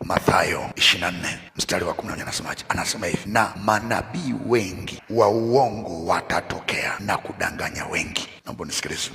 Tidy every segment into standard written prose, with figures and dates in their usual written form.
Mathayo 24 mstari wa 14 anasemaje? Anasema hivi, na manabii wengi wa uongo watatokea na kudanganya wengi. Naomba nisikilize.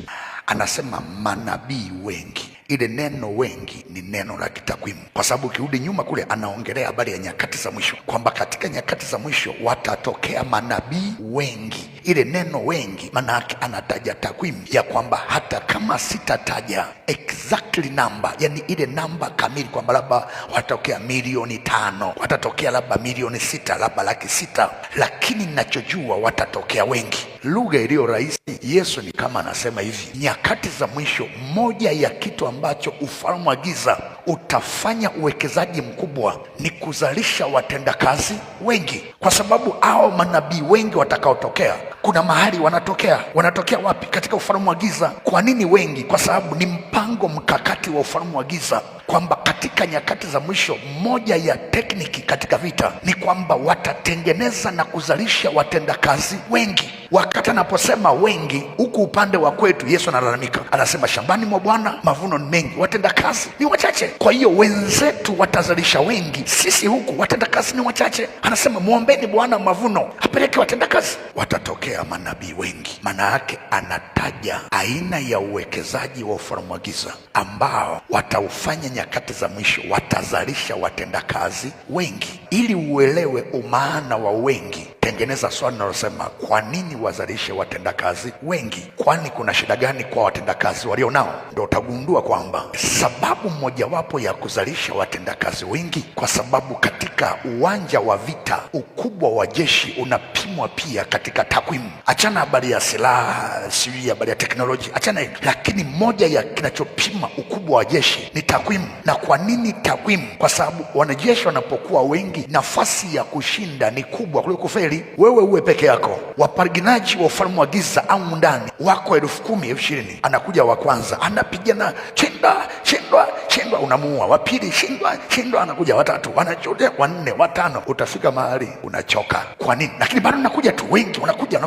Anasema manabii wengi. Ile neno wengi ni neno la kitakwimu, kwa sababu ukirudi nyuma kule anaongelea habari ya nyakati za mwisho, kwamba katika nyakati za mwisho watatokea manabii wengi. Ile neno wengi maana yake anataja takwimu ya kwamba hata kama sitataja exactly number, yani ile namba kamili, kwamba labda watatokea milioni 5, watatokea labda milioni 6, labda 600,000, lakini ninachojua watatokea wengi. Lugha iliyo rahisi, Yesu ni kama anasema hivi, nyakati za mwisho, moja ya kitu ambacho ufalme wa giza utafanya uwekezaji mkubwa ni kuzalisha watendakazi wengi, kwa sababu hao manabii wengi watakaotokea, kuna mahali wanatokea. Wanatokea wapi? Katika ufalme wa giza. Kwa nini wengi? Kwa sababu ni mpango mkakati wa ufalme wa giza, kwamba katika nyakati za mwisho, moja ya tekniki katika vita ni kwamba watatengeneza na kuzalisha watendakazi wengi. Wakati anaposema wengi, huku upande wa kwetu Yesu analalamika, anasema shambani mwa Bwana mavuno ni mengi, watendakazi ni wachache. Kwa hiyo wenzetu watazalisha wengi, sisi huku watendakazi ni wachache. Anasema muombeni Bwana mavuno apeleke watendakazi. Watatokea manabii wengi. Maana yake anataja aina ya uwekezaji wa ufalme wa giza ambao wataufanya nyakati za mwisho, watazalisha watendakazi wengi. Ili uelewe umaana wa wengi, tengeneza swali linalosema kwa nini wazalishe watendakazi wengi? Kwani kuna shida gani kwa watendakazi walio nao? Ndio utagundua kwamba sababu mojawapo ya kuzalisha watendakazi wengi, kwa sababu katika uwanja wa vita ukubwa wa jeshi unapimwa pia katika takwimu. Achana habari ya silaha, sijui habari ya teknolojia, achana hiyo, lakini moja ya kinachopima ukubwa wa jeshi ni takwimu. Na kwa nini takwimu? Kwa sababu wanajeshi wanapokuwa wengi, nafasi ya kushinda ni kubwa kuliko kufeli. Wewe uwe peke yako, wapiganaji wa ufalme wa giza au ndani wako 10,000, 20,000, anakuja wa kwanza anapigana, shindwa, unamuua. Wa pili, shindwa, anakuja watatu, wanachotea, wa 4, wa 5, utafika mahali unachoka. Kwa nini? Lakini bado unakuja tu, wengi unakuja,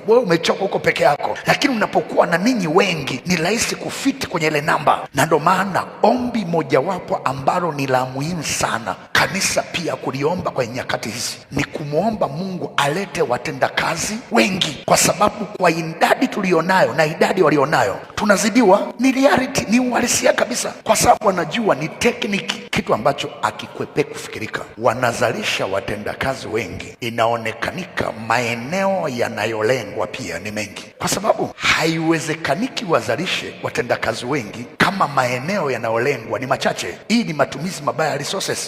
wewe umechoka huko peke yako. Lakini unapokuwa na ninyi wengi, ni rahisi kufiti kwenye ile namba. Na ndio maana ombi mojawapo ambalo ni la muhimu sana kanisa pia kuliomba kwenye nyakati hizi ni kumwomba Mungu alete watendakazi wengi, kwa sababu kwa idadi tulionayo na idadi walionayo tunazidiwa. Ni reality, ni uhalisia kabisa, kwa sababu wanajua ni tekniki, kitu ambacho akikwepe kufikirika. Wanazalisha watendakazi wengi, inaonekanika maeneo yanayolengwa pia ni mengi, kwa sababu haiwezekaniki wazalishe watendakazi wengi kama maeneo yanayolengwa ni machache. Hii ni matumizi mabaya ya resources.